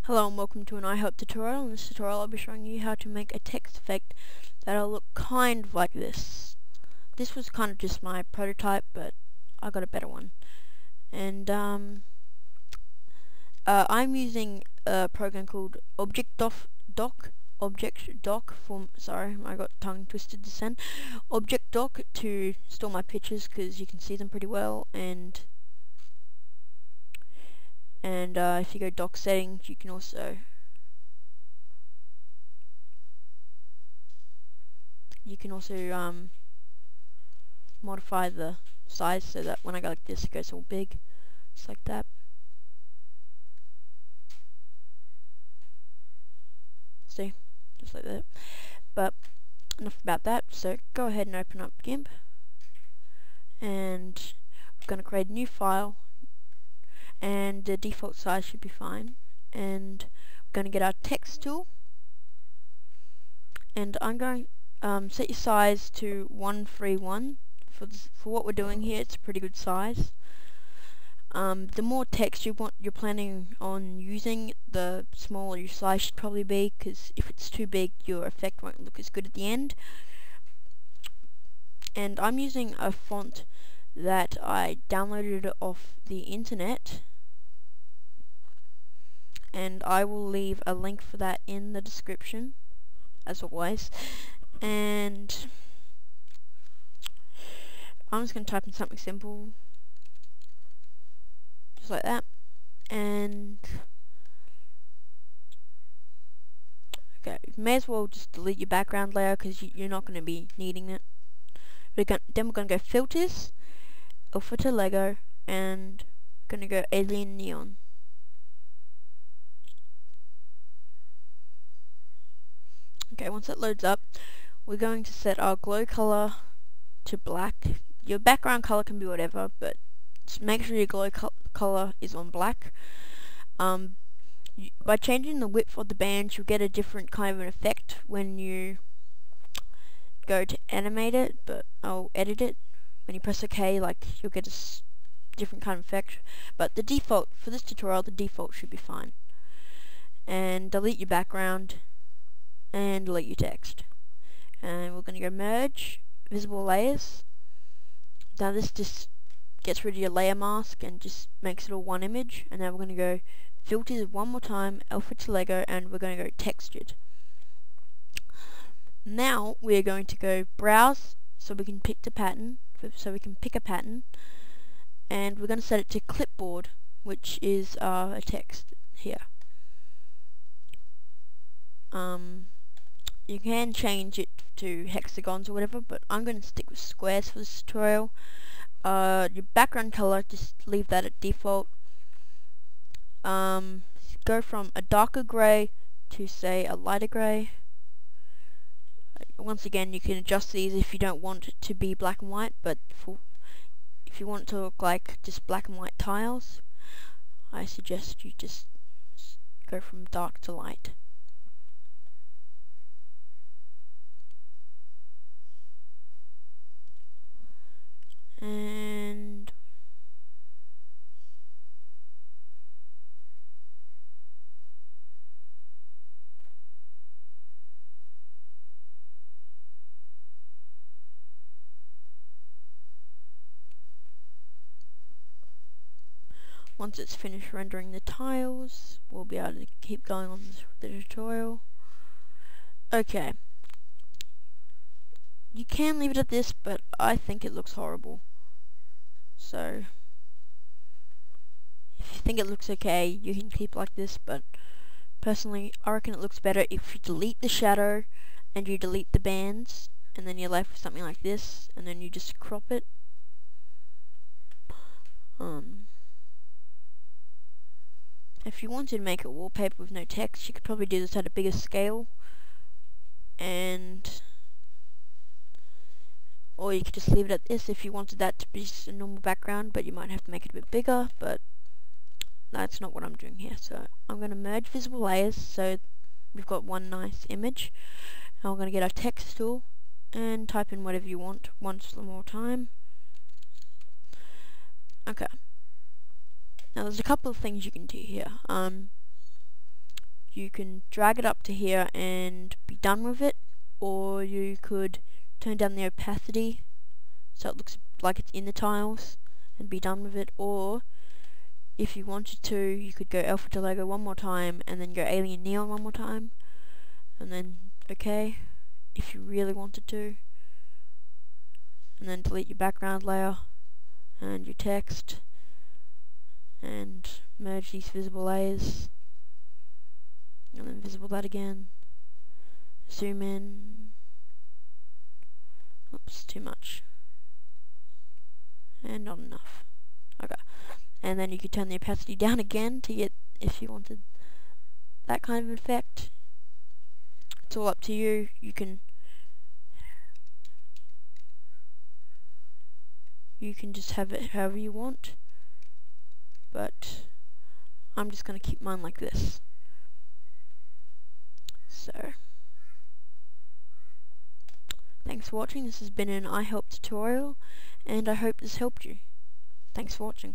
Hello and welcome to an iHelpUtutorial. In this tutorial I'll be showing you how to make a text effect that'll look kind of like this. This was kind of just my prototype, but I got a better one. And I'm using a program called object.doc sorry, I got tongue twisted this end. Object.doc to store my pictures because you can see them pretty well, and if you go doc settings, you can also modify the size so that when I go like this it goes all big, just like that. See, just like that. But enough about that, so go ahead and open up GIMP, and we're going to create a new file, and the default size should be fine, and we're going to get our text tool, and I'm going set your size to 131 for what we're doing here. It's a pretty good size. The more text you're planning on using, the smaller your size should probably be, because if it's too big your effect won't look as good at the end. And I'm using a font that I downloaded off the internet, and I will leave a link for that in the description as always. And I'm just going to type in something simple, just like that. And okay, you may as well just delete your background layer because you're not going to be needing it. Then we're going to go filters, effect Lego, and we're going to go alien neon. Okay, once that loads up, we're going to set our glow color to black. Your background color can be whatever, but just make sure your glow color is on black. By changing the width of the band, you'll get a different kind of an effect when you go to animate it, but I'll edit it. When you press OK, like, you'll get a different kind of effect. But the default, for this tutorial, the default should be fine. And delete your background, and delete your text. And we're going to go merge visible layers. Now this just gets rid of your layer mask and just makes it all one image. And now we're going to go filters one more time, effect Lego, and we're going to go textured. Now we're going to go browse so we can pick a pattern, and we're going to set it to clipboard, which is a text here. You can change it to hexagons or whatever, but I'm going to stick with squares for this tutorial. Your background color, just leave that at default. Go from a darker grey to, say, a lighter grey. Once again, you can adjust these if you don't want it to be black and white, but if you want it to look like just black and white tiles, I suggest you just go from dark to light. And once it's finished rendering the tiles, we'll be able to keep going on the tutorial. Okay. You can leave it at this, but I think it looks horrible. So if you think it looks okay, you can keep like this, but personally I reckon it looks better if you delete the shadow and you delete the bands, and then you're left with something like this, and then you just crop it. If you wanted to make a wallpaper with no text, you could probably do this at a bigger scale, or you could just leave it at this if you wanted that to be just a normal background, but you might have to make it a bit bigger, but that's not what I'm doing here. So I'm going to merge visible layers so we've got one nice image. And we're going to get our text tool and type in whatever you want once more time. Okay. Now there's a couple of things you can do here. you can drag it up to here and be done with it, or you could turn down the opacity so it looks like it's in the tiles and be done with it, or if you wanted to, you could go alpha to Lego one more time and then go alien neon one more time and then okay if you really wanted to, and then delete your background layer and your text and merge these visible layers and then visible that again, zoom in, oops, too much and not enough, okay, and then you could turn the opacity down again to get, if you wanted that kind of effect. It's all up to you. You can just have it however you want, but I'm just going to keep mine like this. So, thanks for watching. This has been an iHelp tutorial, and I hope this helped you. Thanks for watching.